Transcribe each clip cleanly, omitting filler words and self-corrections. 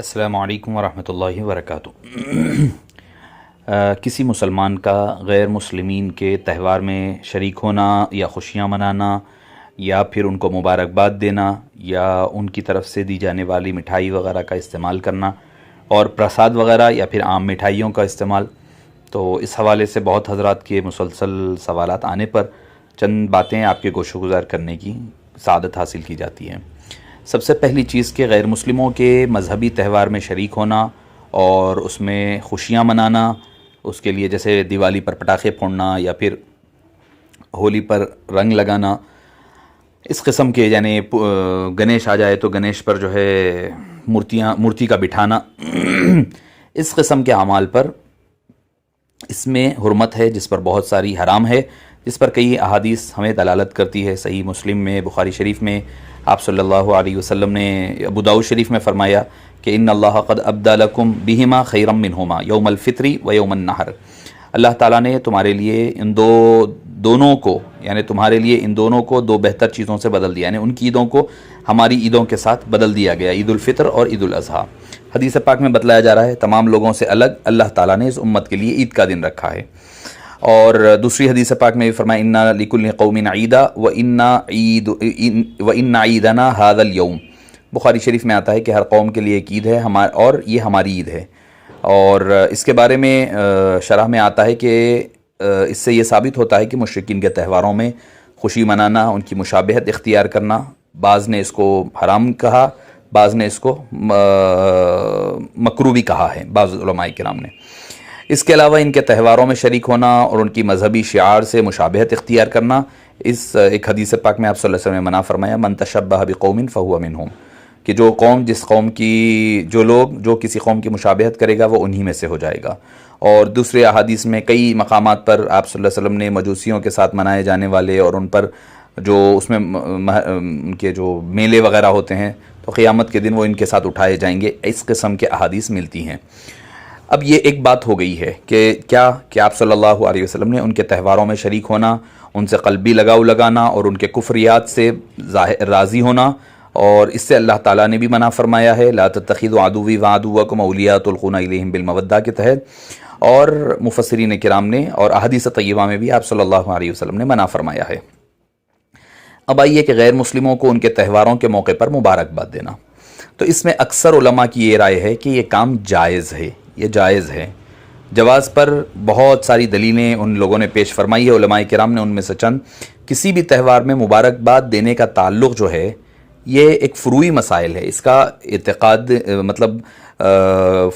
السلام علیکم ورحمۃ اللہ وبرکاتہ۔ کسی مسلمان کا غیر مسلمین کے تہوار میں شریک ہونا یا خوشیاں منانا یا پھر ان کو مبارکباد دینا یا ان کی طرف سے دی جانے والی مٹھائی وغیرہ کا استعمال کرنا اور پرساد وغیرہ یا پھر عام مٹھائیوں کا استعمال، تو اس حوالے سے بہت حضرات کے مسلسل سوالات آنے پر چند باتیں آپ کے گوش و گزار کرنے کی سعادت حاصل کی جاتی ہے۔ سب سے پہلی چیز کہ غیر مسلموں کے مذہبی تہوار میں شریک ہونا اور اس میں خوشیاں منانا، اس کے لیے جیسے دیوالی پر پٹاخے پھوڑنا یا پھر ہولی پر رنگ لگانا، اس قسم کے یعنی گنیش آ جائے تو گنیش پر جو ہے مورتی کا بٹھانا، اس قسم کے اعمال پر اس میں حرمت ہے، جس پر بہت ساری حرام ہے، جس پر کئی احادیث ہمیں دلالت کرتی ہے۔ صحیح مسلم میں، بخاری شریف میں آپ صلی اللہ علیہ وسلم نے، ابو داؤد شریف میں فرمایا کہ ان اللہ قد ابدى لکم بہما خیرا منہما یوم الفطر و یوم النحر، اللہ تعالیٰ نے تمہارے لیے ان دونوں کو دو بہتر چیزوں سے بدل دیا، یعنی ان کی عیدوں کو ہماری عیدوں کے ساتھ بدل دیا گیا، عید الفطر اور عید الاضحیٰ۔ حدیث پاک میں بتلایا جا رہا ہے تمام لوگوں سے الگ اللہ تعالیٰ نے اس امت کے لیے عید کا دن رکھا ہے۔ اور دوسری حدیث پاک میں بھی فرمایا انا لکل قوم عیدا وان عیدنا ھذا اليوم، بخاری شریف میں آتا ہے کہ ہر قوم کے لیے ایک عید ہے اور یہ ہماری عید ہے۔ اور اس کے بارے میں شرح میں آتا ہے کہ اس سے یہ ثابت ہوتا ہے کہ مشرکین کے تہواروں میں خوشی منانا، ان کی مشابہت اختیار کرنا، بعض نے اس کو حرام کہا، بعض نے اس کو مکروہ بھی کہا ہے، بعض علماء کرام نے۔ اس کے علاوہ ان کے تہواروں میں شریک ہونا اور ان کی مذہبی شعار سے مشابہت اختیار کرنا، اس ایک حدیث پاک میں آپ صلی اللہ علیہ وسلم نے منع فرمایا من تشبہ بقوم فہو منہم، کہ جو کسی قوم کی مشابہت کرے گا وہ انہی میں سے ہو جائے گا۔ اور دوسرے احادیث میں کئی مقامات پر آپ صلی اللہ علیہ وسلم نے مجوسیوں کے ساتھ منائے جانے والے اور ان پر جو اس میں ان کے جو میلے وغیرہ ہوتے ہیں تو قیامت کے دن وہ ان کے ساتھ اٹھائے جائیں گے، اس قسم کے احادیث ملتی ہیں۔ اب یہ ایک بات ہو گئی ہے کہ آپ صلی اللہ علیہ وسلم نے ان کے تہواروں میں شریک ہونا، ان سے قلبی لگاؤ لگانا اور ان کے کفریات سے راضی ہونا، اور اس سے اللہ تعالیٰ نے بھی منع فرمایا ہے لا تتخذوا عدوی وعدوکم اولیاء تلقون الیہم بالمودہ کے تحت، اور مفسرین کرام نے اور احادیث طیبہ میں بھی آپ صلی اللہ علیہ وسلم نے منع فرمایا ہے۔ اب آئیے کہ غیر مسلموں کو ان کے تہواروں کے موقع پر مبارکباد دینا، تو اس میں اکثر علماء کی یہ رائے ہے کہ یہ کام جائز ہے، یہ جائز ہے۔ جواز پر بہت ساری دلیلیں ان لوگوں نے پیش فرمائی ہے، علماء کرام نے، ان میں سے چند کسی بھی تہوار میں مبارکباد دینے کا تعلق جو ہے یہ ایک فروعی مسائل ہے، اس کا اعتقاد مطلب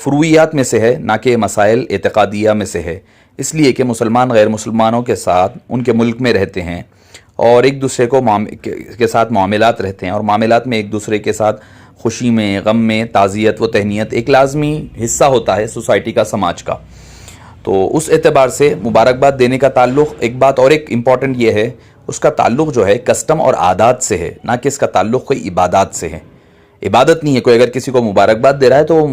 فروعیات میں سے ہے، نہ کہ مسائل اعتقادیہ میں سے ہے، اس لیے کہ مسلمان غیر مسلمانوں کے ساتھ ان کے ملک میں رہتے ہیں اور ایک دوسرے کے ساتھ معاملات رہتے ہیں، اور معاملات میں ایک دوسرے کے ساتھ خوشی میں، غم میں، تعزیت و تہنیت ایک لازمی حصہ ہوتا ہے سوسائٹی کا، سماج کا۔ تو اس اعتبار سے مبارکباد دینے کا تعلق ایک بات اور ایک امپورٹنٹ یہ ہے، اس کا تعلق جو ہے کسٹم اور عادات سے ہے، نہ کہ اس کا تعلق کوئی عبادات سے ہے۔ عبادت نہیں ہے، کوئی اگر کسی کو مبارکباد دے رہا ہے تو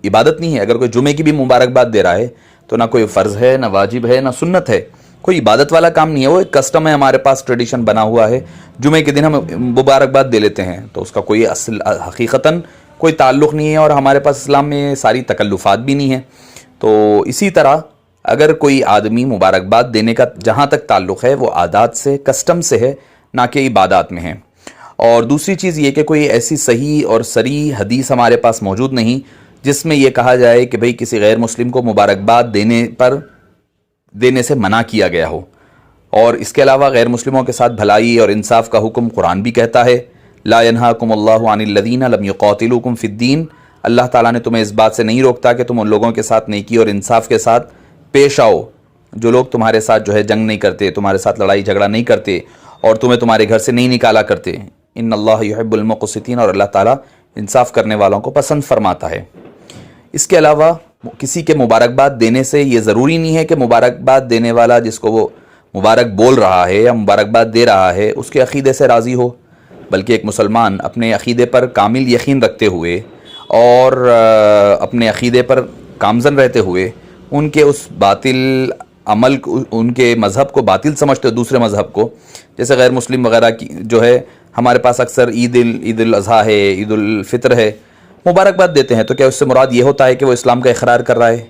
عبادت نہیں ہے۔ اگر کوئی جمعے کی بھی مبارکباد دے رہا ہے تو نہ کوئی فرض ہے، نہ واجب ہے، نہ سنت ہے، کوئی عبادت والا کام نہیں ہے، وہ ایک کسٹم ہے، ہمارے پاس ٹریڈیشن بنا ہوا ہے، جمعے کے دن ہم مبارکباد دے لیتے ہیں، تو اس کا کوئی اصل حقیقتاً کوئی تعلق نہیں ہے، اور ہمارے پاس اسلام میں ساری تکلفات بھی نہیں ہیں۔ تو اسی طرح اگر کوئی آدمی مبارکباد دینے کا جہاں تک تعلق ہے وہ عادات سے، کسٹم سے ہے، نہ کہ عبادات میں ہے۔ اور دوسری چیز یہ کہ کوئی ایسی صحیح اور صریح حدیث ہمارے پاس موجود نہیں جس میں یہ کہا جائے کہ بھئی کسی غیر مسلم کو مبارکباد دینے سے منع کیا گیا ہو۔ اور اس کے علاوہ غیر مسلموں کے ساتھ بھلائی اور انصاف کا حکم قرآن بھی کہتا ہے لا ینہاکم اللہ عن الذین لم یقاتلوکم فی الدین، اللہ تعالیٰ نے تمہیں اس بات سے نہیں روکتا کہ تم ان لوگوں کے ساتھ نیکی اور انصاف کے ساتھ پیش آؤ جو لوگ تمہارے ساتھ جو ہے جنگ نہیں کرتے، تمہارے ساتھ لڑائی جھگڑا نہیں کرتے اور تمہیں تمہارے گھر سے نہیں نکالا کرتے۔ ان اللہ یحب المقسطین، اور اللہ تعالیٰ انصاف کرنے والوں کو پسند فرماتا ہے۔ اس کے علاوہ کسی کے مبارکباد دینے سے یہ ضروری نہیں ہے کہ مبارکباد دینے والا جس کو وہ مبارک بول رہا ہے یا مبارکباد دے رہا ہے اس کے عقیدے سے راضی ہو، بلکہ ایک مسلمان اپنے عقیدے پر کامل یقین رکھتے ہوئے اور اپنے عقیدے پر کامزن رہتے ہوئے ان کے اس باطل عمل ان کے مذہب کو باطل سمجھتے ہو، دوسرے مذہب کو، جیسے غیر مسلم وغیرہ کی جو ہے ہمارے پاس اکثر عید الاضحیٰ ہے، عید الفطر ہے، مبارکباد دیتے ہیں تو کیا اس سے مراد یہ ہوتا ہے کہ وہ اسلام کا اقرار کر رہا ہے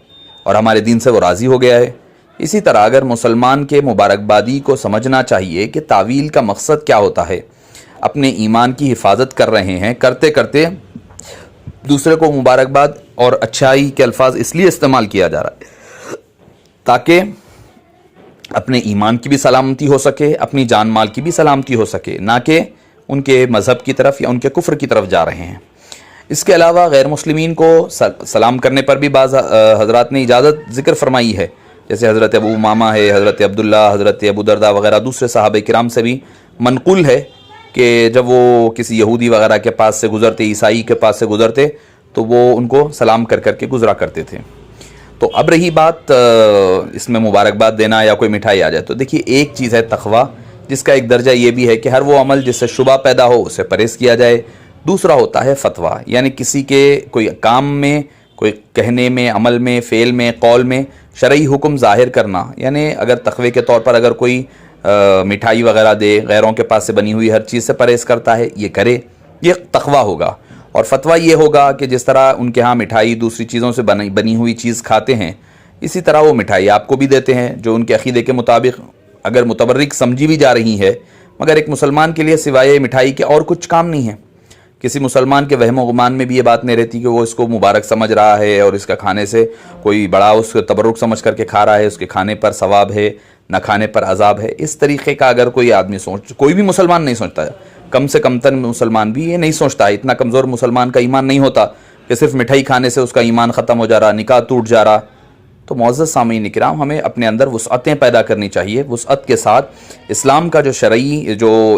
اور ہمارے دین سے وہ راضی ہو گیا ہے؟ اسی طرح اگر مسلمان کے مبارکبادی کو سمجھنا چاہیے کہ تعویل کا مقصد کیا ہوتا ہے، اپنے ایمان کی حفاظت کر رہے ہیں، کرتے کرتے دوسرے کو مبارکباد اور اچھائی کے الفاظ اس لیے استعمال کیا جا رہا ہے تاکہ اپنے ایمان کی بھی سلامتی ہو سکے، اپنی جان مال کی بھی سلامتی ہو سکے، نہ کہ ان کے مذہب کی طرف یا ان کے کفر کی طرف جا رہے ہیں۔ اس کے علاوہ غیر مسلمین کو سلام کرنے پر بھی بعض حضرات نے اجازت ذکر فرمائی ہے، جیسے حضرت ابو امامہ ہے، حضرت عبداللہ، حضرت ابو درداء وغیرہ دوسرے صحابہ کرام سے بھی منقول ہے کہ جب وہ کسی یہودی وغیرہ کے پاس سے گزرتے، عیسائی کے پاس سے گزرتے تو وہ ان کو سلام کر کر کے گزرا کرتے تھے۔ تو اب رہی بات اس میں مبارکباد دینا یا کوئی مٹھائی آ جائے، تو دیکھیے ایک چیز ہے تقویٰ، جس کا ایک درجہ یہ بھی ہے کہ ہر وہ عمل جس سے شبہ پیدا ہو اسے پرہیز کیا جائے۔ دوسرا ہوتا ہے فتویٰ، یعنی کسی کے کوئی کام میں، کوئی کہنے میں، عمل میں، فعل میں، قول میں شرعی حکم ظاہر کرنا، یعنی اگر تقوی کے طور پر اگر کوئی مٹھائی وغیرہ دے، غیروں کے پاس سے بنی ہوئی ہر چیز سے پرہیز کرتا ہے، یہ کرے، یہ تقویٰ ہوگا۔ اور فتویٰ یہ ہوگا کہ جس طرح ان کے ہاں مٹھائی دوسری چیزوں سے بنی ہوئی چیز کھاتے ہیں، اسی طرح وہ مٹھائی آپ کو بھی دیتے ہیں جو ان کے عقیدے کے مطابق اگر متبرک سمجھی بھی جا رہی ہے، مگر ایک مسلمان کے لیے سوائے مٹھائی کے اور کچھ کام نہیں ہے۔ کسی مسلمان کے وہم و گمان میں بھی یہ بات نہیں رہتی کہ وہ اس کو مبارک سمجھ رہا ہے اور اس کا کھانے سے کوئی بڑا اس کو تبرک سمجھ کر کے کھا رہا ہے، اس کے کھانے پر ثواب ہے، نہ کھانے پر عذاب ہے۔ اس طریقے کا اگر کوئی آدمی کوئی بھی مسلمان نہیں سوچتا ہے، کم سے کم تن مسلمان بھی یہ نہیں سوچتا ہے، اتنا کمزور مسلمان کا ایمان نہیں ہوتا کہ صرف مٹھائی کھانے سے اس کا ایمان ختم ہو جا رہا، نکاح ٹوٹ جا رہا۔ تو معزز سامعین کرام، ہمیں اپنے اندر وسعتیں پیدا کرنی چاہیے، وسعت کے ساتھ اسلام کا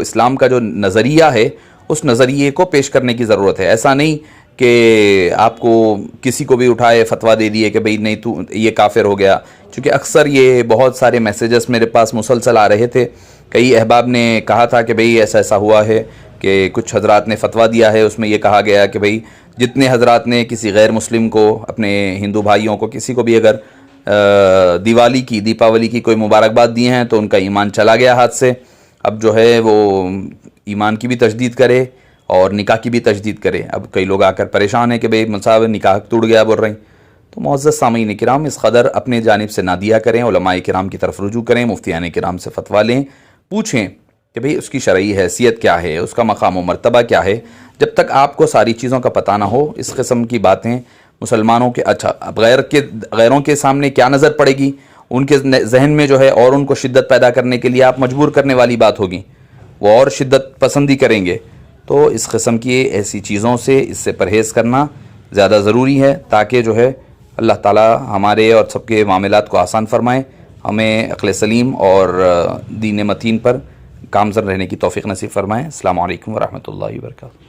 اسلام کا جو نظریہ ہے اس نظریے کو پیش کرنے کی ضرورت ہے۔ ایسا نہیں کہ آپ کو کسی کو بھی اٹھائے فتویٰ دے دیے کہ بھئی نہیں تو یہ کافر ہو گیا، چونکہ اکثر یہ بہت سارے میسیجز میرے پاس مسلسل آ رہے تھے۔ کئی احباب نے کہا تھا کہ بھئی ایسا ایسا ہوا ہے کہ کچھ حضرات نے فتویٰ دیا ہے، اس میں یہ کہا گیا کہ بھئی جتنے حضرات نے کسی غیر مسلم کو، اپنے ہندو بھائیوں کو، کسی کو بھی اگر دیپاولی کی کوئی مبارکباد دی ہیں تو ان کا ایمان چلا گیا ہاتھ سے، اب جو ہے وہ ایمان کی بھی تجدید کرے اور نکاح کی بھی تجدید کرے۔ اب کئی لوگ آ کر پریشان ہیں کہ بھئی مصاحب نکاح ٹوٹ گیا بول رہے ہیں۔ تو معزز سامعین کرام، اس قدر اپنے جانب سے نہ دیا کریں، علماء کرام کی طرف رجوع کریں، مفتیان کرام سے فتویٰ لیں، پوچھیں کہ بھئی اس کی شرعی حیثیت کیا ہے، اس کا مقام و مرتبہ کیا ہے۔ جب تک آپ کو ساری چیزوں کا پتہ نہ ہو، اس قسم کی باتیں مسلمانوں کے اب غیروں کے سامنے کیا نظر پڑے گی، ان کے ذہن میں جو ہے اور ان کو شدت پیدا کرنے کے لیے آپ مجبور کرنے والی بات ہوگی، وہ اور شدت پسندی کریں گے۔ تو اس قسم کی ایسی چیزوں سے، اس سے پرہیز کرنا زیادہ ضروری ہے، تاکہ جو ہے اللہ تعالی ہمارے اور سب کے معاملات کو آسان فرمائیں، ہمیں عقل سلیم اور دین متین پر گامزن رہنے کی توفیق نصیب فرمائیں۔ السلام علیکم ورحمۃ اللہ وبرکاتہ۔